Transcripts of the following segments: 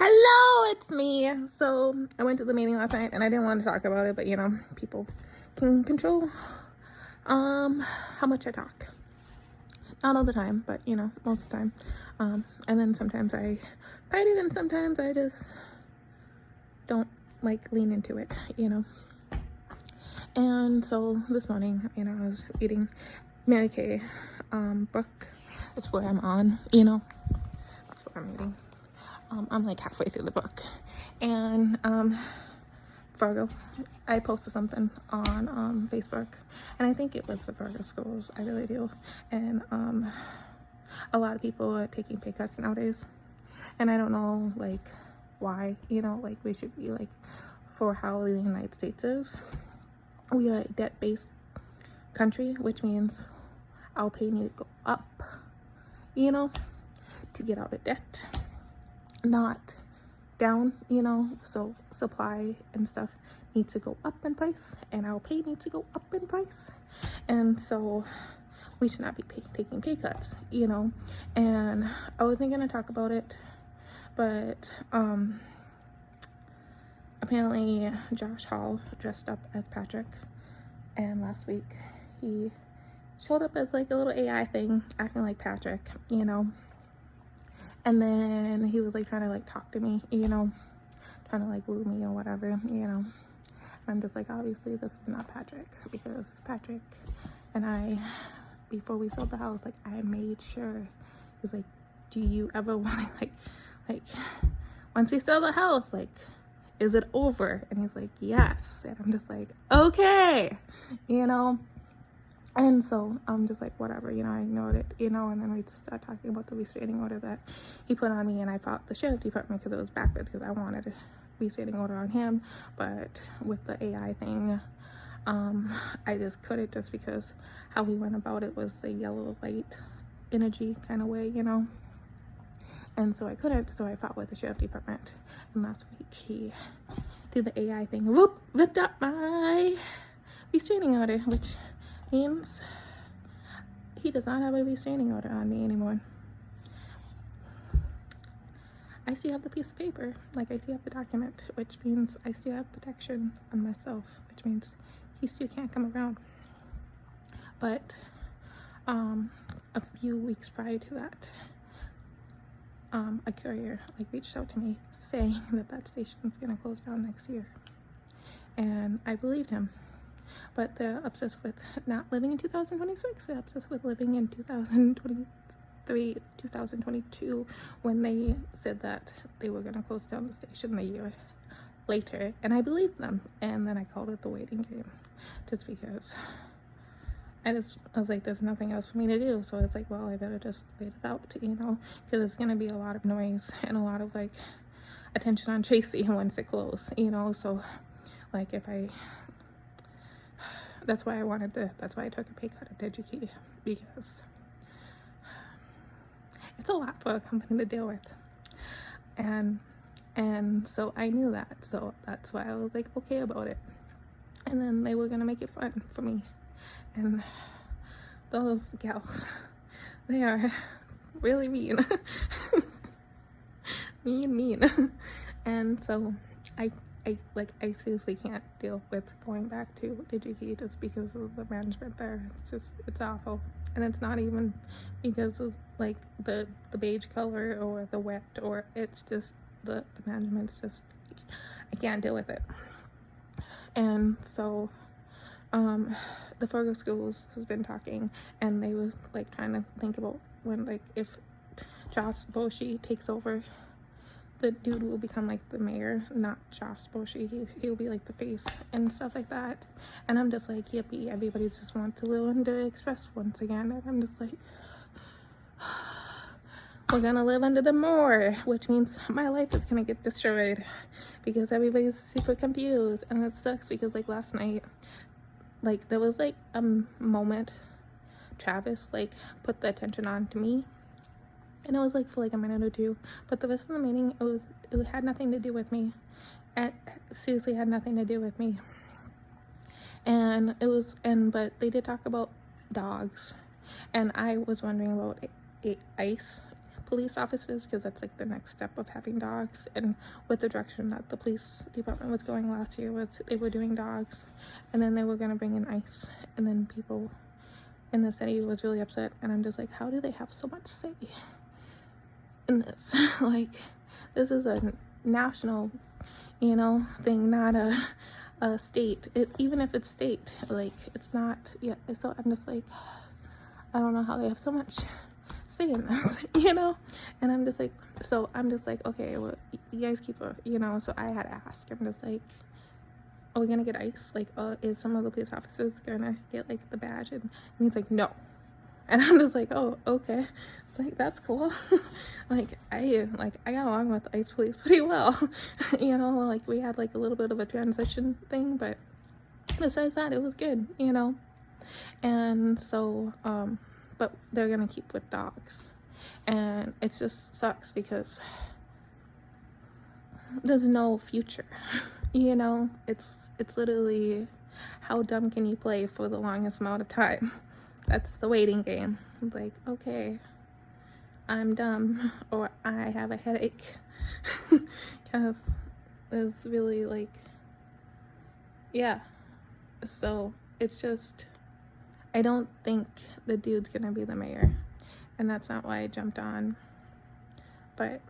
Hello, it's me. So I went to the meeting last night and I didn't want to talk about it, but people can control how much I talk. Not all the time, but most of the time. And then sometimes I fight it and sometimes I just don't lean into it, And so this morning, I was reading Mary Kay book. That's where I'm on, That's what I'm reading. I'm halfway through the book, and Fargo, I posted something on Facebook, and I think it was the Fargo schools. I really do. And a lot of people are taking pay cuts nowadays, and I don't know why. We should be for how the United States is. We are a debt-based country, which means our pay need to go up, to get out of debt, not down, so supply and stuff needs to go up in price and our pay needs to go up in price, and so we should not be taking pay cuts, and I wasn't gonna talk about it, but apparently Josh Hall dressed up as Patrick, and last week he showed up as a little AI thing acting like Patrick, and then he was trying to talk to me, trying to woo me or whatever, and I'm just obviously this is not Patrick, because Patrick and I, before we sold the house, I made sure, he was do you ever want to once we sell the house, is it over? And he's yes. And I'm just okay, and so I'm just whatever, I ignored it, and then we just started talking about the restraining order that he put on me, and I fought the sheriff department because it was backwards, because I wanted a restraining order on him, but with the AI thing, I just couldn't, just because how he went about it was the yellow light energy kind of way, and so I couldn't, so I fought with the sheriff department, and last week he did the AI thing, ripped up my restraining order, which means he does not have a restraining order on me anymore. I still have the piece of paper, I still have the document, which means I still have protection on myself, which means he still can't come around. But a few weeks prior to that, a courier reached out to me saying that station is going to close down next year, and I believed him. But they're obsessed with not living in 2026. They're obsessed with living in 2023, 2022, when they said that they were going to close down the station a year later. And I believed them. And then I called it the waiting game, just because I was there's nothing else for me to do. So it's well, I better just wait it out, because it's going to be a lot of noise and a lot of attention on Tracy once it closes, so if I... That's why I took a pay cut at DigiKey, because it's a lot for a company to deal with, and so I knew that, so that's why I was okay about it. And then they were gonna make it fun for me, and those gals, they are really mean. mean, and so I seriously can't deal with going back to DigiKey just because of the management there. It's awful. And it's not even because of the beige color or the wet, or it's just the management's just, I can't deal with it. And so the Fargo schools has been talking, and they was trying to think about when if Josh Boshi takes over, the dude will become the mayor, not Josh Boshi. He'll be the face and stuff like that. And I'm just yippee, everybody just wants to live under Express once again. And I'm just we're gonna live under the Moore, which means my life is gonna get destroyed, because everybody's super confused. And it sucks because last night, there was a moment Travis put the attention on to me, and it was for a minute or two, but the rest of the meeting, it had nothing to do with me. It seriously had nothing to do with me. And but they did talk about dogs, and I was wondering about Ice, police officers, because that's like the next step of having dogs. And with the direction that the police department was going last year, was they were doing dogs, and then they were going to bring in ICE, and then people in the city was really upset. And I'm just like, how do they have so much say in this? Like, this is a national, you know, thing, not a state. Even if it's state, like, it's not. Yeah, so I'm just like, I don't know how they have so much say in this, you know. And I'm just like, okay, well, you guys keep a, you know. So I had to ask. I'm just like, are we gonna get ICE? Like, is some of the police officers gonna get like the badge? And he's like, no. And I'm just like, oh, okay. It's like, that's cool. like I got along with ICE police pretty well. You know, like we had like a little bit of a transition thing, but besides that, it was good, you know. And so, but they're gonna keep with dogs. And it just sucks because there's no future. You know, it's literally, how dumb can you play for the longest amount of time? That's the waiting game. Like, okay, I'm dumb, or I have a headache. Because it's really like, yeah. So it's just, I don't think the dude's gonna be the mayor, and that's not why I jumped on. But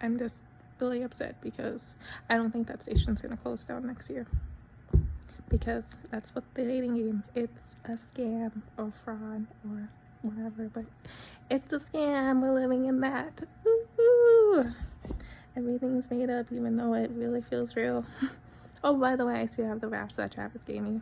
I'm just really upset because I don't think that station's gonna close down next year, because that's what the dating game, it's a scam or fraud or whatever. But it's a scam. We're living in that. Ooh, everything's made up, even though it really feels real. Oh, by the way, I still have the rash that Travis gave me.